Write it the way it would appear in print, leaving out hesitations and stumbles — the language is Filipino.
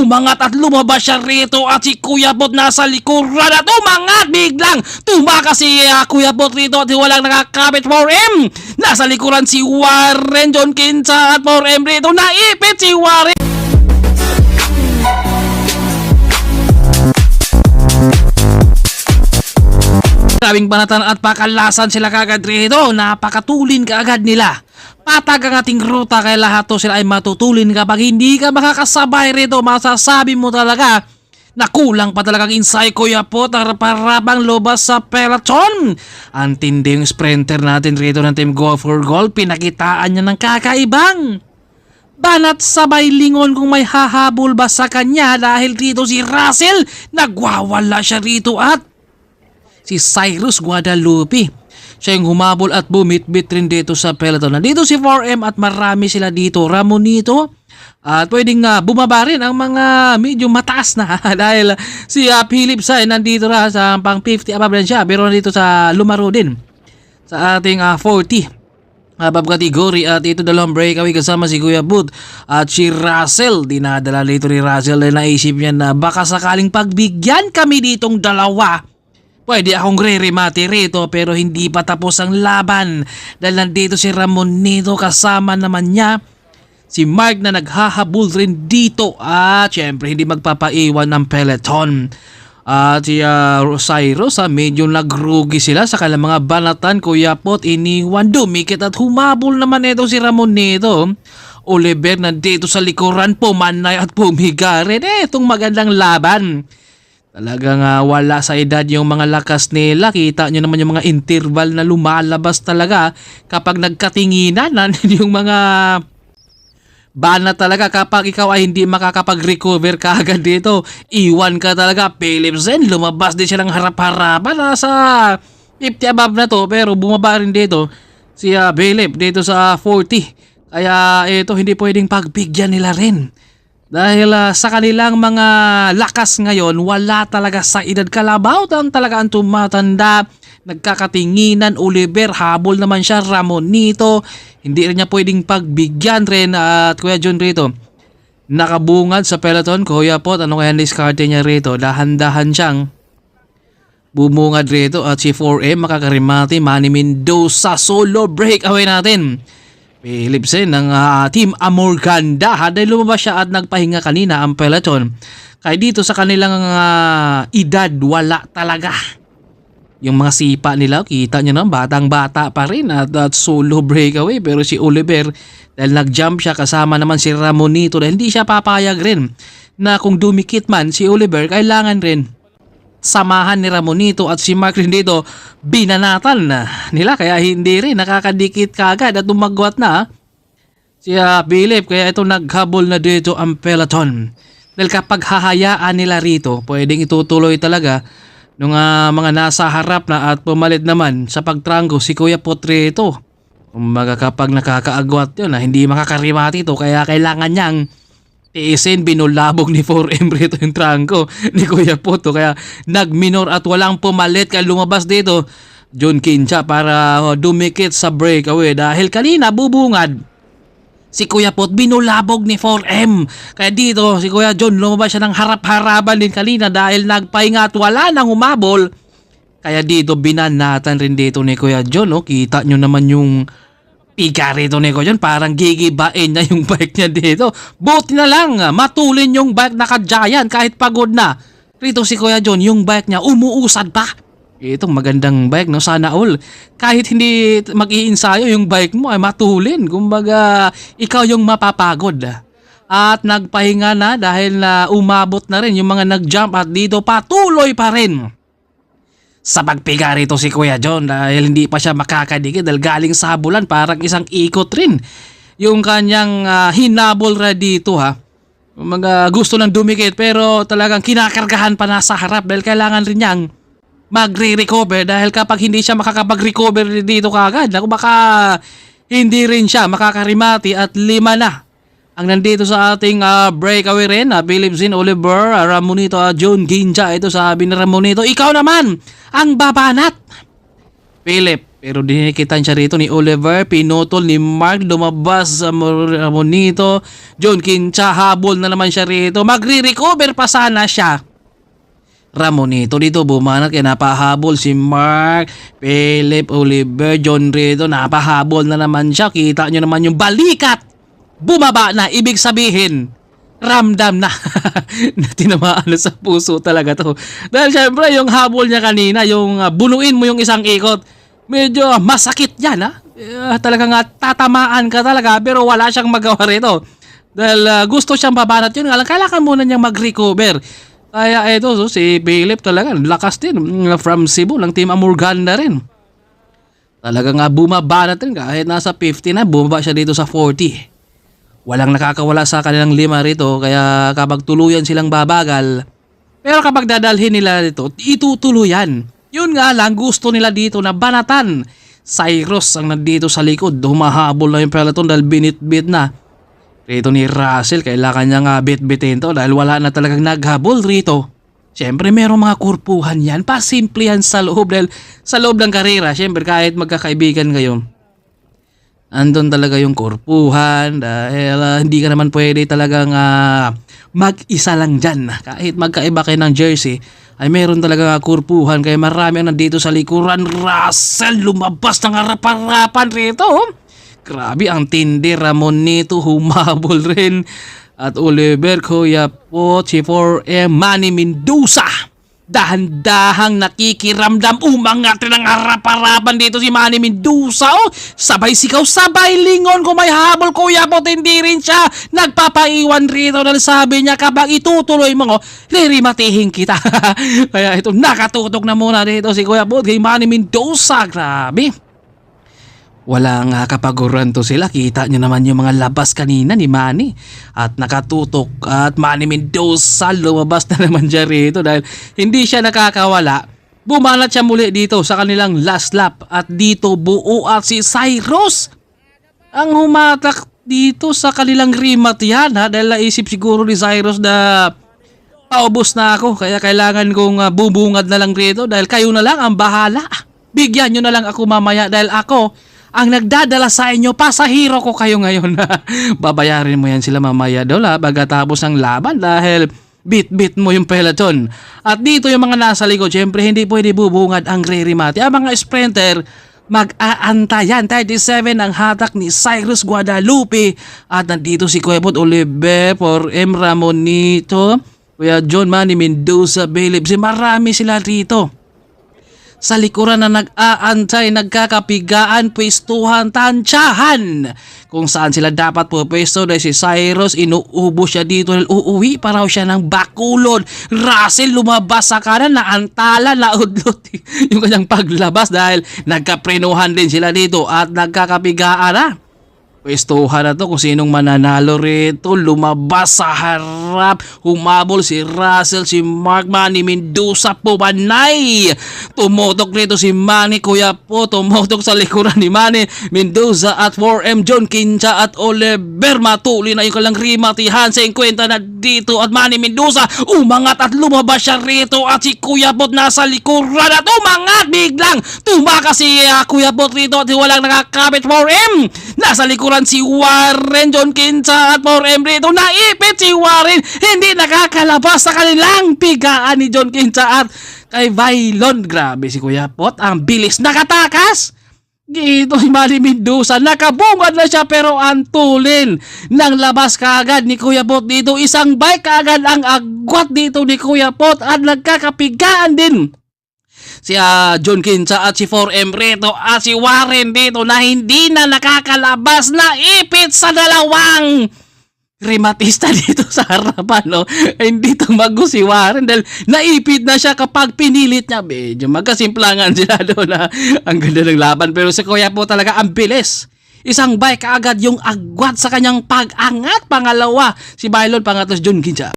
umangat at lumabas siya rito at si Kuya Bot nasa likuran at umangat biglang tumakas si Kuya Bot rito at walang nakakapit 4M. Nasa likuran si Warren John Kinsa at 4M rito naipit si Warren. Grabing banatan at pakalasan sila kagad rito. Napakatulin kaagad nila. Patag ang ating ruta kaya lahat to sila ay matutulin kapag hindi ka makakasabay rito. Masasabi mo talaga na kulang pa talagang insay Kuya Bot parabang lobas sa peloton. Ang tinding sprinter natin rito ng Team Go for Gold. Pinakitaan niya ng kakaibang banat sabay lingon kung may hahabol ba sa kanya dahil rito si Russell nagwawala siya rito at si Cyrus Guadalupe. Siya yung humabol at bumit-bit rin dito sa peloton. Nandito si 4M at marami sila dito. Ramonito at pwedeng bumaba rin ang mga medyo mataas na dahil si Philip Say nandito na sa pang 50 above rin siya pero nandito sa lumaro din sa ating 40 above category at ito dalawang breakaway kasama si Kuya Bot at si Russell. Dinadala dito ni Russell dahil naisip niya na baka sakaling pagbigyan kami ditong dalawa. Pwede akong re-remate rito pero hindi pa tapos ang laban dahil nandito si Ramonito kasama naman niya si Mark na naghahabol rin dito at syempre hindi magpapaiwan ng peloton. At si Cyrus medyo nagrugi sila sa kanilang mga banatan. Kuya Bot iniwan dumikit at humabol naman ito si Ramonito. Oliver nandito sa likuran pumanay at pumiga rin itong magandang laban. Talagang wala sa edad yung mga lakas nila. Kita nyo naman yung mga interval na lumalabas talaga kapag nagkatinginan yung mga bana talaga. Kapag ikaw ay hindi makakapag-recover kaagad dito, iwan ka talaga. Philipsen, lumabas din siya ng harap-harapan. Nasa 50 above na to pero bumaba rin dito si Philip dito sa 40. Kaya ito hindi pwedeng pagbigyan nila rin. Dahil sa kanilang mga lakas ngayon, wala talaga sa edad. Kalabaw talaga ang tumatanda. Nagkakatinginan, Oliver, habol naman siya, Ramonito. Hindi rin niya pwedeng pagbigyan rin. At Kuya John rito, nakabungad sa peloton. Kuya Bot, ano kaya diskarte niya rito? Dahan-dahan siyang bumungad rito. At si 4M, makakarimati, Manny Mendoza, solo breakaway natin. Philipsen ng Team Amorganda dahil lumabas siya at nagpahinga kanina ang peloton. Kaya dito sa kanilang edad wala talaga. Yung mga sipa nila kita nyo na batang-bata pa rin at solo breakaway. Pero si Oliver dahil nag-jump siya kasama naman si Ramonito dahil hindi siya papayag rin na kung dumikit man si Oliver kailangan rin samahan ni Ramonito at si Mark rin dito binanatan nila kaya hindi rin nakakadikit kaagad at umagwat na si Philip kaya ito naghabol na dito ang peloton dahil kapag hahayaan nila rito pwedeng itutuloy talaga nung mga nasa harap na at pumalit naman sa pagtranggo si Kuya Bot rito. Kumbaga kapag nakakaagwat yun hindi makakarimati ito kaya kailangan niyang tiisin, binulabog ni 4M rito yung trangko ni Kuya Bot. Kaya nagminor at walang pumalit kaya lumabas dito John Kinsa para dumikit sa breakaway. Dahil kanina bubungad si Kuya Bot, binulabog ni 4M. Kaya dito si Kuya John lumabas siya ng harap-harapan din kanina dahil nagpahinga at wala nang humabol. Kaya dito binanatan rin dito ni Kuya John. Kita nyo naman yung piga rito ni Kuya John, parang gigibain niya yung bike niya dito. Buti na lang, matulin yung bike naka-giant kahit pagod na. Rito si Kuya John, yung bike niya umuusad pa. Itong magandang bike, no? Sana all. Kahit hindi mag-iinsayo yung bike mo ay matulin. Kumbaga, ikaw yung mapapagod. At nagpahinga na dahil umabot na rin yung mga nag-jump at dito patuloy pa rin sa pagpiga rito si Kuya John dahil hindi pa siya makakadikit dahil galing sa habulan parang isang ikot rin yung kanyang hinabol ra dito mga gusto nang dumikit pero talagang kinakargahan pa nasa harap dahil kailangan rin niyang magre-recover dahil kapag hindi siya makakapag-recover dito kaagad baka hindi rin siya makakarimati at 5 na ang nandito sa ating breakaway rin, Philipsen, Oliver, Ramonito, John Kinsa. Ito sabi ni Ramonito, ikaw naman ang babanat. Philip, Pero dinikitan siya rito ni Oliver, pinutol ni Mark, lumabas sa Ramonito, John Kincha, habol na naman siya rito. Magre-recover pa sana siya. Ramonito dito bumanat kaya napahabol si Mark, Philip, Oliver, John rito, napahabol na naman siya. Kita nyo naman yung balikat. Bumaba na, ibig sabihin, ramdam na. Tinamaan na sa puso talaga to. Dahil syempre yung habol niya kanina, yung bunuin mo yung isang ikot, medyo masakit yan ha. Talagang tatamaan ka talaga pero wala siyang magawa rito. Dahil gusto siyang babanat yun. Kailangan muna niyang mag-recover. Kaya ito si Philip talaga lakas din from Cebu ng Team Amorganda rin. Talagang bumabanat rin kahit nasa 50 na bumaba siya dito sa 40. Walang nakakawala sa kanilang lima rito kaya kapag tuluyan silang babagal. Pero kapag dadalhin nila dito, itutuluyan. Yun nga lang, gusto nila dito na banatan. Cyrus ang nandito sa likod. Humahabol na yung peloton dahil binit-bit na. Rito ni Russell, kailangan niya nga bit-bitin to dahil wala na talagang naghabol rito. Siyempre, merong mga kurpuhan yan. Pasimple yan sa loob dahil sa loob ng karera. Siyempre, kahit magkakaibigan kayo, andun talaga yung kurpuhan dahil hindi ka naman pwede talagang mag-isa lang dyan. Kahit magkaiba kayo ng jersey, ay meron talaga kurpuhan kaya marami ang nandito sa likuran. Russell lumabas ng harap-harapan rito. Grabe ang tindi. Ramonito humabol rin. At Oliver, Kuya Pot, si 4M, Manny Mendoza. Dahan-dahang nakikiramdam. Umangat rin ang harap-harapan dito si Manny Mendoza. Sabay sikaw, sabay lingon. Kung may habol, Kuya Pot, hindi rin siya nagpapaiwan rito dahil sabi niya kapag itutuloy mo, lirimatihin kita. Kaya ito, nakatutok na muna dito si Kuya Pot kay Manny Mendoza. Grabe. Wala nga kapaguran to sila. Kita nyo naman yung mga labas kanina ni Manny. At nakatutok at Manny Mendoza lumabas na naman siya rito dahil hindi siya nakakawala. Bumalat siya muli dito sa kanilang last lap at dito buo at si Cyrus ang humatak dito sa kanilang remat yan dahil naisip siguro ni Cyrus na paubos na ako kaya kailangan kong bubungad na lang rito dahil kayo na lang ang bahala. Bigyan nyo na lang ako mamaya dahil ako ang nagdadala sa inyo, pasahero ko kayo ngayon. Babayarin mo yan sila mamaya daw pagkatapos ng laban dahil bit-bit mo yung peloton. At dito yung mga nasa likod, syempre hindi pwede bubungad ang re-remate. Ang mga sprinter, mag-aantayan. 37 ang hatak ni Cyrus Guadalupe. At nandito si Kuya Pot, Oliver, 4M, Ramonito, Kuya John, Manny Mendoza, Philip. Marami sila rito. Sa likuran na nag-aantay, nagkakapigaan, pwestuhan, tansyahan. Kung saan sila dapat pupwesto dahil si Cyrus, inuubo siya dito dahil uuwi para siya ng Bacolod. Russell lumabas sa kanan, naantala, naudlot yung kanyang paglabas dahil nagkaprenuhan din sila dito at nagkakapigaan na. Pwestuhan na to kung sinong mananalo rito. Lumabas sa harap. Humabol si Russell, si Mark, Manny Mendoza, pumanay. Tumutok rito si Manny, Kuya Po. Tumutok sa likuran ni Manny Mendoza at 4M, John Kincha at Oliver. Matuli na yung kalang rimatihan sa 50 na dito at Manny Mendoza umangat at lumabas siya rito at si Kuya Po nasa likuran at umangat. Biglang tumakas si Kuya Po rito at walang nakakabit. 4M nasa likuran si Warren, John Kincha at 4M rito. Naipit si Warren. Hindi nakakalabas sa kanilang pigaan ni John Kincha at kay Vailon. Grabe si Kuya Pot. Ang bilis. Nakatakas. Dito si Manny Mendoza. Nakabungad na siya pero antulin. Nang labas kaagad ni Kuya Pot dito. Isang bike kaagad ang agwat dito ni Kuya Pot at nagkakapigaan din si John Kincha at si 4M rito at si Warren dito na hindi na nakakalabas, na ipit sa dalawang rematista dito sa harapan. No? Hindi tumago si Warren dahil naipit na siya kapag pinilit niya. Medyo magkasimplangan sila doon na ang ganda ng laban pero si Kuya po talaga ang bilis. Isang bike agad yung agwat sa kanyang pag-angat. Pangalawa si Bailon, pangatlo si John Kincha.